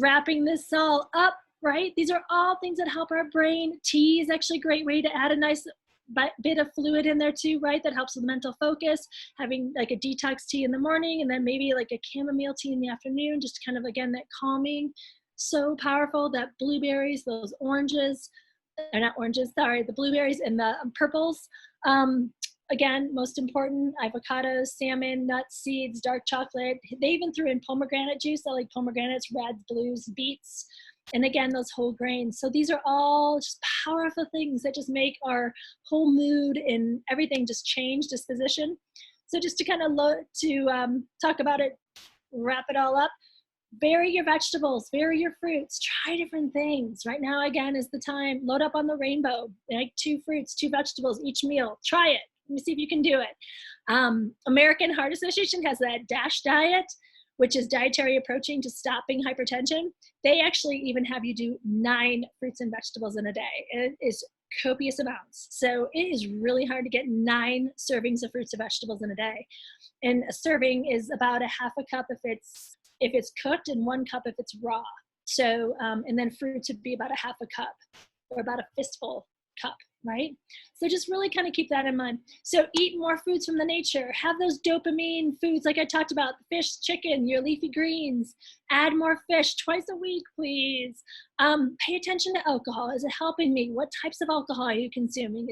wrapping this all up, right? These are all things that help our brain. Tea is actually a great way to add a nice bit of fluid in there too, right? That helps with mental focus. Having like a detox tea in the morning, and then maybe like a chamomile tea in the afternoon, just kind of, again, that calming. So powerful. That blueberries, those oranges, or not oranges, sorry, the blueberries and the purples. Again, most important, avocados, salmon, nuts, seeds, dark chocolate. They even threw in pomegranate juice. I like pomegranates, reds, blues, beets, and again, those whole grains. So these are all just powerful things that just make our whole mood and everything just change, disposition. So just to kind of talk about it, wrap it all up. Vary your vegetables, vary your fruits, try different things. Right now, again, is the time. Load up on the rainbow, like 2 fruits, 2 vegetables each meal. Try it. Let me see if you can do it. American Heart Association has that DASH diet, which is dietary approaching to stopping hypertension. They actually even have you do 9 fruits and vegetables in a day. It is copious amounts. So it is really hard to get 9 servings of fruits and vegetables in a day. And a serving is about a half a cup if it's cooked, and 1 cup if it's raw. So, and then fruits would be about a half a cup, or about a fistful cup, right? So just really kind of keep that in mind. So eat more foods from the nature. Have those dopamine foods like I talked about, fish, chicken, your leafy greens. Add more fish twice a week, please. Pay attention to alcohol. Is it helping me? What types of alcohol are you consuming?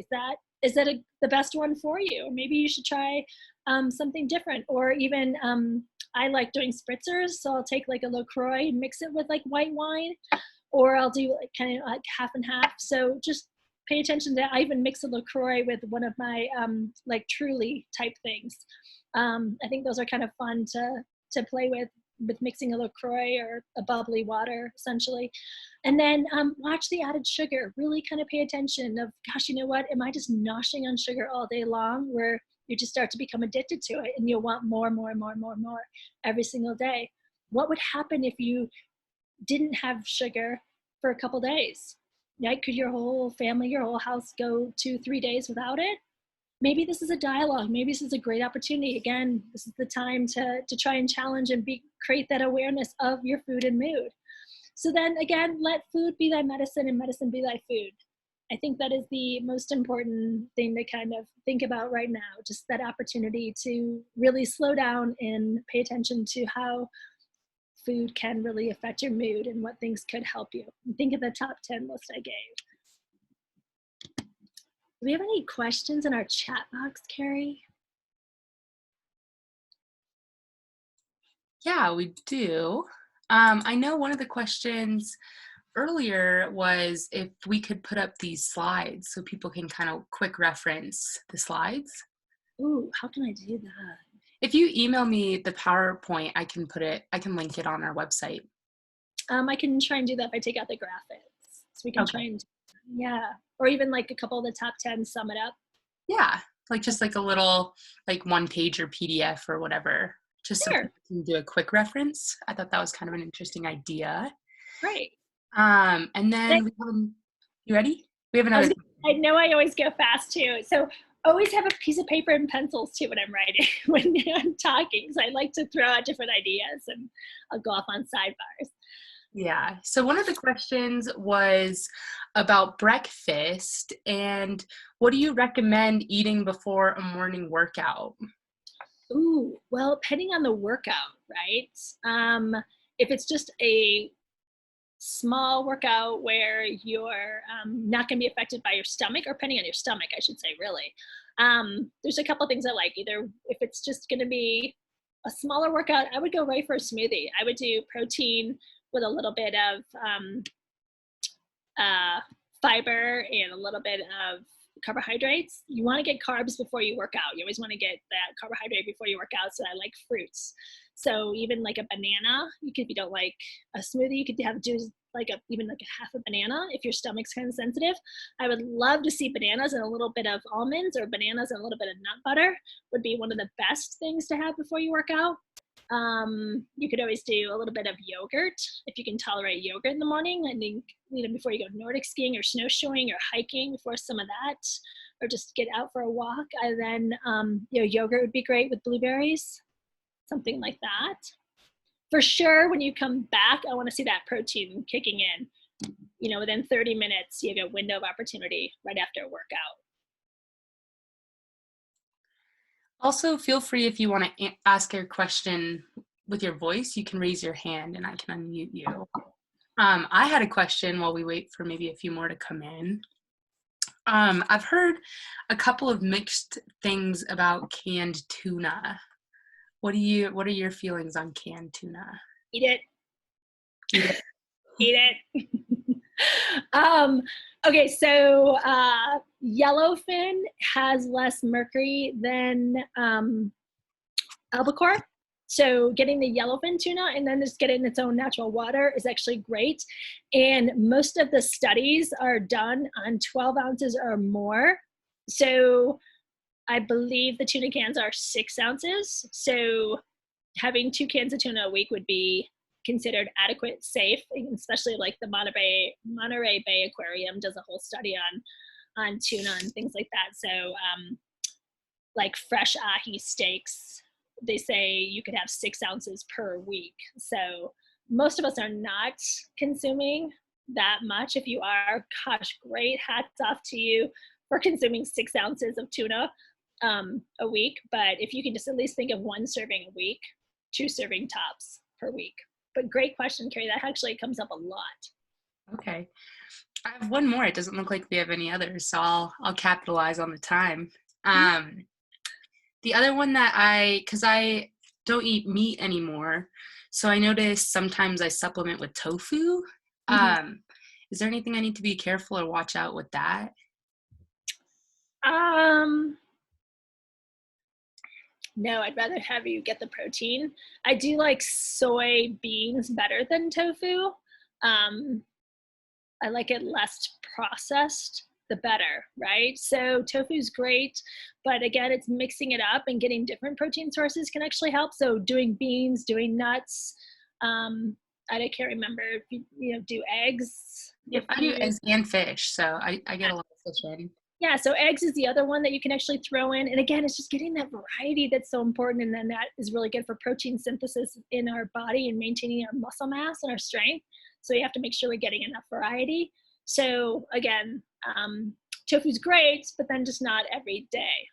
Is that the best one for you? Or maybe you should try something different. Or even I like doing spritzers, so I'll take like a LaCroix and mix it with like white wine, or I'll do like kind of like half and half. So just pay attention to, I even mix a LaCroix with one of my like Truly type things. I think those are kind of fun to play with with mixing a LaCroix or a bubbly water, essentially. And then watch the added sugar. Really kind of pay attention of, gosh, you know what? Am I just noshing on sugar all day long, where you just start to become addicted to it and you'll want more, more, more, more, more every single day? What would happen if you didn't have sugar for a couple days? Right? Could your whole family, your whole house go 2-3 days without it? Maybe this is a dialogue. Maybe this is a great opportunity. Again, this is the time to try and challenge and create that awareness of your food and mood. So then again, let food be thy medicine and medicine be thy food. I think that is the most important thing to kind of think about right now, just that opportunity to really slow down and pay attention to how food can really affect your mood and what things could help you. Think of the top 10 list I gave. Do we have any questions in our chat box, Carrie? Yeah, we do. I know one of the questions earlier was if we could put up these slides so people can kind of quick reference the slides. Ooh, how can I do that? If you email me the PowerPoint, I can link it on our website. I can try and do that if I take out the graphics. So we can try and, yeah. Or even like a couple of the top 10, sum it up. Yeah, like just like a little like one page or PDF or whatever, just so people can do a quick reference. I thought that was kind of an interesting idea. Right. And then you ready? We have another. I know I always go fast too. So always have a piece of paper and pencils too when I'm writing, when I'm talking. So I like to throw out different ideas and I'll go off on sidebars. Yeah. So one of the questions was about breakfast and what do you recommend eating before a morning workout? Ooh, well, depending on the workout, right? If it's just a small workout where you're not going to be affected by your stomach, or depending on your stomach, I should say, really. There's a couple things I like. Either if it's just going to be a smaller workout, I would go right for a smoothie. I would do protein with a little bit of fiber and a little bit of carbohydrates. You want to get carbs before you work out. You always want to get that carbohydrate before you work out. So I like fruits. So even like a banana, if you don't like a smoothie, you could have juice, even like a half a banana if your stomach's kind of sensitive. I would love to see bananas and a little bit of almonds, or bananas and a little bit of nut butter would be one of the best things to have before you work out. You could always do a little bit of yogurt if you can tolerate yogurt in the morning. I think before you go Nordic skiing or snowshoeing or hiking, before some of that, or just get out for a walk. And then yogurt would be great with blueberries, something like that. For sure, when you come back, I want to see that protein kicking in. Within 30 minutes, you have a window of opportunity right after a workout. Also, feel free if you want to ask your question with your voice, you can raise your hand and I can unmute you. I had a question while we wait for maybe a few more to come in. I've heard a couple of mixed things about canned tuna. What are your feelings on canned tuna? Eat it. Eat it. Eat it. Okay, so yellowfin has less mercury than albacore. So getting the yellowfin tuna and then just getting its own natural water is actually great. And most of the studies are done on 12 ounces or more. So I believe the tuna cans are 6 ounces. So having 2 cans of tuna a week would be considered adequate, safe, especially like the Monterey Bay Aquarium does a whole study on tuna and things like that. So like fresh ahi steaks, they say you could have 6 ounces per week. So most of us are not consuming that much. If you are, gosh, great, hats off to you for consuming 6 ounces of tuna a week. But if you can just at least think of 1 serving a week, 2 serving tops per week. But great question, Carrie. That actually comes up a lot. Okay. I have one more. It doesn't look like we have any others, so I'll capitalize on the time. The other one because I don't eat meat anymore, so I notice sometimes I supplement with tofu. Is there anything I need to be careful or watch out with that? No, I'd rather have you get the protein. I do like soybeans better than tofu. Um, I like it less processed, the better, right? So tofu's great, but again, it's mixing it up and getting different protein sources can actually help. So doing beans, doing nuts. Um, I can't remember if you do eggs. Yep, I do eggs and fish, so I get a lot of fish in. Yeah, so eggs is the other one that you can actually throw in. And again, it's just getting that variety that's so important. And then that is really good for protein synthesis in our body and maintaining our muscle mass and our strength. So you have to make sure we're getting enough variety. So again, tofu's great, but then just not every day.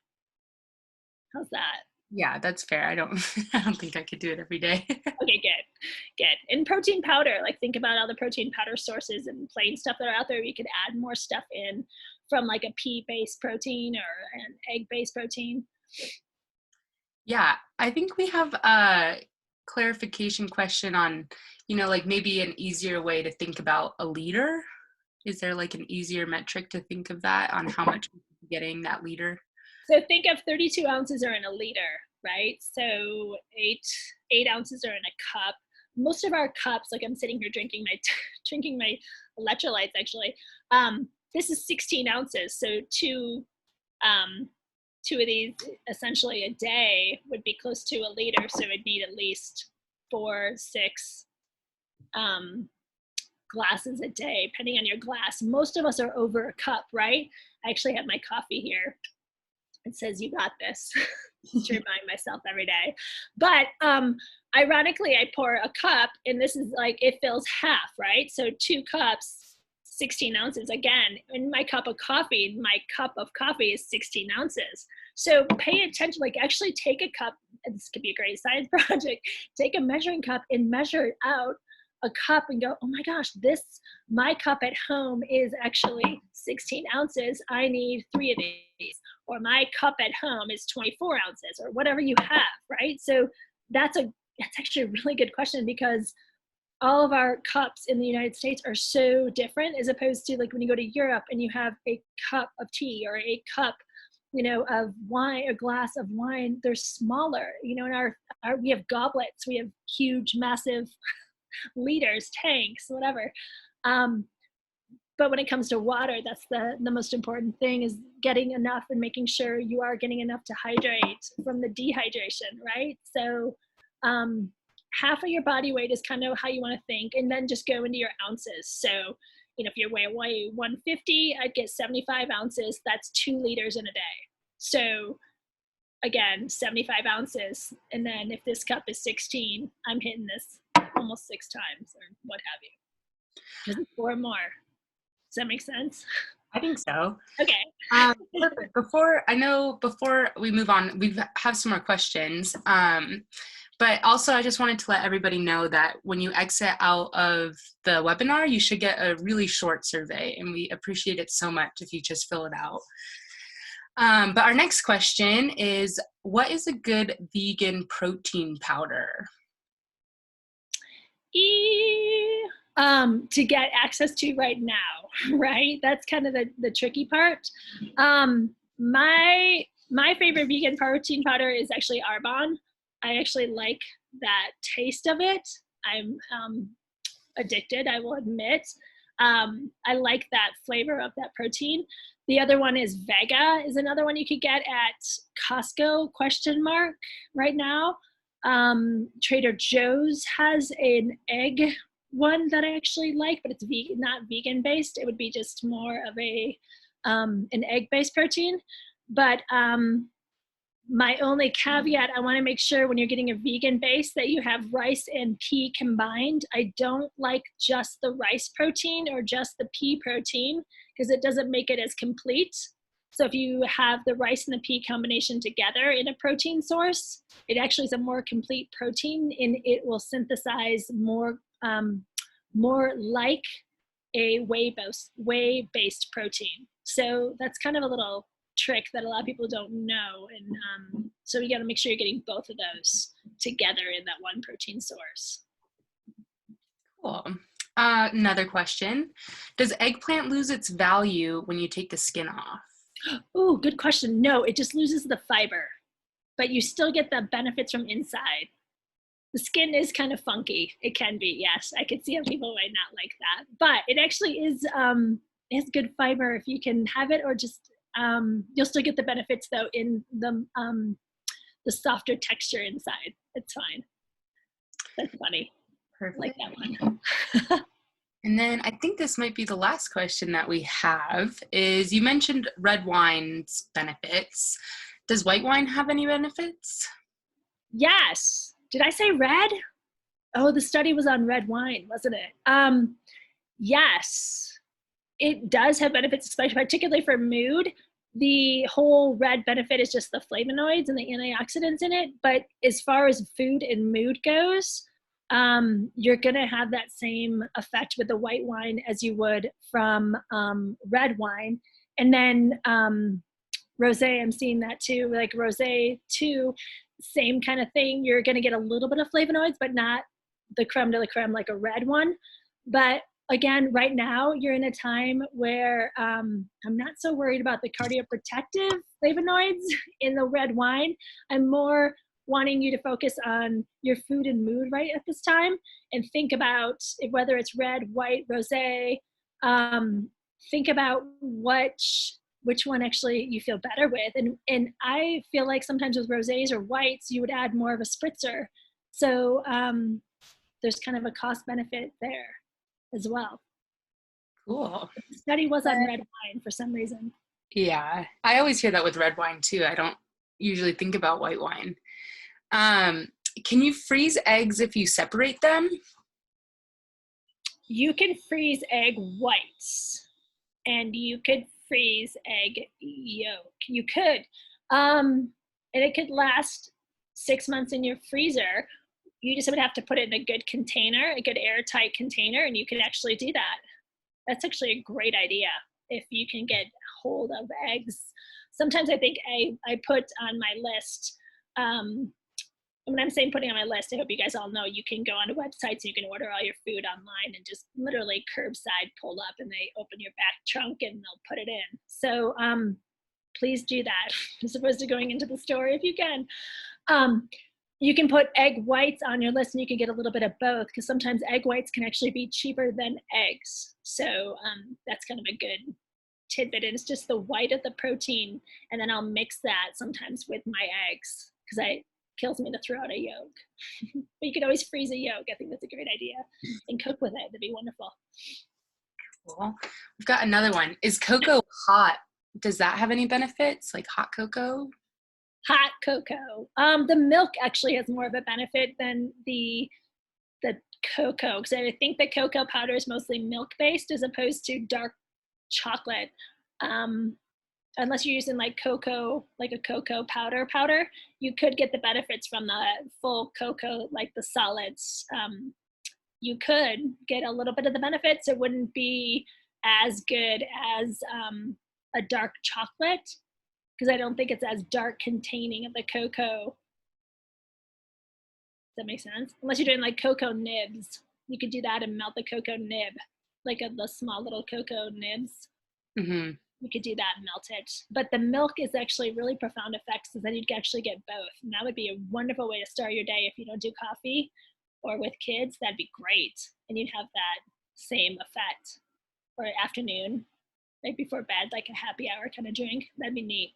How's that? Yeah, that's fair. I don't I don't think I could do it every day. Okay, good. And protein powder, like think about all the protein powder sources and plain stuff that are out there. You could add more stuff in from like a pea-based protein or an egg-based protein. Yeah, I think we have a clarification question on, like maybe an easier way to think about a liter. Is there like an easier metric to think of that on how much we're getting that liter? So think of 32 ounces are in a liter, right? So eight ounces are in a cup. Most of our cups, like I'm sitting here drinking my electrolytes actually. This is 16 ounces. So two of these essentially a day would be close to a liter. So it'd need at least 4-6 glasses a day, depending on your glass. Most of us are over a cup, right? I actually have my coffee here. It says you got this to remind myself every day. But ironically, I pour a cup and this is like, it fills half, right? So 2 cups, 16 ounces. Again, in my cup of coffee is 16 ounces. So pay attention, like actually take a cup, and this could be a great science project, take a measuring cup and measure out a cup and go, oh my gosh, my cup at home is actually 16 ounces. I need 3 of these. Or my cup at home is 24 ounces or whatever you have, right? So that's actually a really good question because all of our cups in the United States are so different as opposed to like when you go to Europe and you have a cup of tea or a cup, of wine, a glass of wine, they're smaller, and we have goblets, we have huge, massive liters, tanks, whatever. But when it comes to water, that's the most important thing is getting enough and making sure you are getting enough to hydrate from the dehydration, right? So half of your body weight is kind of how you want to think, and then just go into your ounces. So, if you weigh 150, I'd get 75 ounces. That's 2 liters in a day. So again, 75 ounces. And then if this cup is 16, I'm hitting this almost 6 times or what have you. Because it's 4 more. Does that make sense? I think so. Okay. Perfect. Before we move on, we have some more questions. But also I just wanted to let everybody know that when you exit out of the webinar, you should get a really short survey, and we appreciate it so much if you just fill it out. But our next question is, what is a good vegan protein powder? To get access to right now, right? That's kind of the tricky part. My favorite vegan protein powder is actually Arbonne. I actually like that taste of it. I'm addicted, I will admit. I like that flavor of that protein. The other one is Vega, is another one you could get at Costco, ? Right now. Trader Joe's has an egg one that I actually like, but it's vegan, not vegan based. It would be just more of an egg based protein. But my only caveat, I want to make sure when you're getting a vegan base that you have rice and pea combined. I don't like just the rice protein or just the pea protein because it doesn't make it as complete. So if you have the rice and the pea combination together in a protein source, it actually is a more complete protein and it will synthesize more like a whey-based protein. So that's kind of a little trick that a lot of people don't know. And so you got to make sure you're getting both of those together in that one protein source. Cool. Another question. Does eggplant lose its value when you take the skin off? Oh, good question. No, it just loses the fiber. but you still get the benefits from inside. The skin is kind of funky. It can be, yes. I could see how people might not like that, but it actually is good fiber if you can have it, or just you'll still get the benefits though in the softer texture inside. It's fine. That's funny. Perfect. I like that one. And then I think this might be the last question that we have is, you mentioned red wine's benefits. Does white wine have any benefits? Yes. Did I say red? Oh, the study was on red wine, wasn't it? Yes, it does have benefits, especially particularly for mood. The whole red benefit is just the flavonoids and the antioxidants in it. But as far as food and mood goes, you're going to have that same effect with the white wine as you would from red wine. And then rosé, I'm seeing that too, like rosé too, same kind of thing. You're going to get a little bit of flavonoids, but not the creme de la creme like a red one. But again, right now you're in a time where I'm not so worried about the cardioprotective flavonoids in the red wine. I'm more wanting you to focus on your food and mood right at this time, and think about whether it's red, white, rosé. Think about which one actually you feel better with. And I feel like sometimes with rosés or whites, you would add more of a spritzer. So there's kind of a cost benefit there as well. Cool. The study was on red wine for some reason. Yeah, I always hear that with red wine too. I don't usually think about white wine. Can you freeze eggs if you separate them? You can freeze egg whites, and you could freeze egg yolk. You could. And it could last 6 months in your freezer. You just would have to put it in a good container, a good airtight container, and you can actually do that. That's actually a great idea if you can get hold of eggs. Sometimes I think I put on my list, when I'm saying putting on my list, I hope you guys all know you can go onto websites and you can order all your food online and just literally curbside pull up, and they open your back trunk and they'll put it in. So please do that as opposed to going into the store if you can. You can put egg whites on your list, and you can get a little bit of both, because sometimes egg whites can actually be cheaper than eggs. So that's kind of a good tidbit. And it's just the white of the protein, and then I'll mix that sometimes with my eggs, because it kills me to throw out a yolk. But you could always freeze a yolk. I think that's a great idea, and cook with it. That'd be wonderful. Cool. We've got another one. Is cocoa hot? Does that have any benefits, like hot cocoa? Hot cocoa. The milk actually has more of a benefit than the cocoa, because I think the cocoa powder is mostly milk based as opposed to dark chocolate. Unless you're using like cocoa, like a cocoa powder, you could get the benefits from the full cocoa, like the solids. You could get a little bit of the benefits. It wouldn't be as good as a dark chocolate, because I don't think it's as dark containing of the cocoa. Does that make sense? Unless you're doing like cocoa nibs. You could do that and melt the cocoa nib, like the small little cocoa nibs. Mm-hmm. You could do that and melt it. But the milk is actually really profound effects, because then you'd actually get both. And that would be a wonderful way to start your day if you don't do coffee or with kids. That'd be great. And you'd have that same effect. Or afternoon, right before bed, like a happy hour kind of drink. That'd be neat.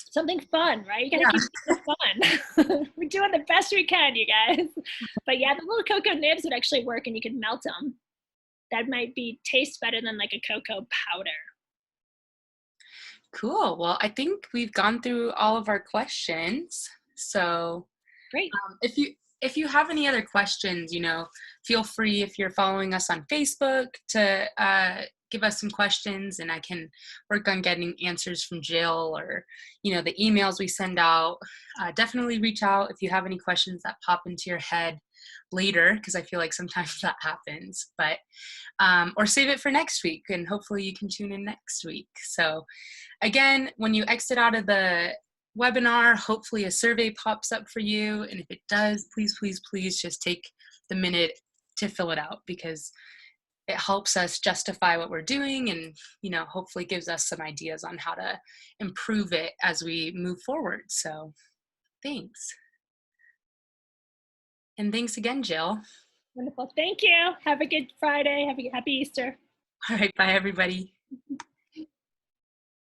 Something fun, right? You gotta keep it fun. We're doing the best we can, you guys. But yeah, the little cocoa nibs would actually work, and you could melt them. That might taste better than like a cocoa powder. Cool. Well, I think we've gone through all of our questions. So Great. If you have any other questions, feel free, if you're following us on Facebook, to give us some questions, and I can work on getting answers from Jill, or, the emails we send out. Definitely reach out if you have any questions that pop into your head later, because I feel like sometimes that happens, but or save it for next week, and hopefully you can tune in next week. So again, when you exit out of the webinar, hopefully a survey pops up for you, and if it does, please just take the minute to fill it out, because it helps us justify what we're doing, and hopefully gives us some ideas on how to improve it as we move forward. So Thanks. And thanks again, Jill. Wonderful. Thank you. Have a good Friday. Have a happy Easter. All right, bye, everybody.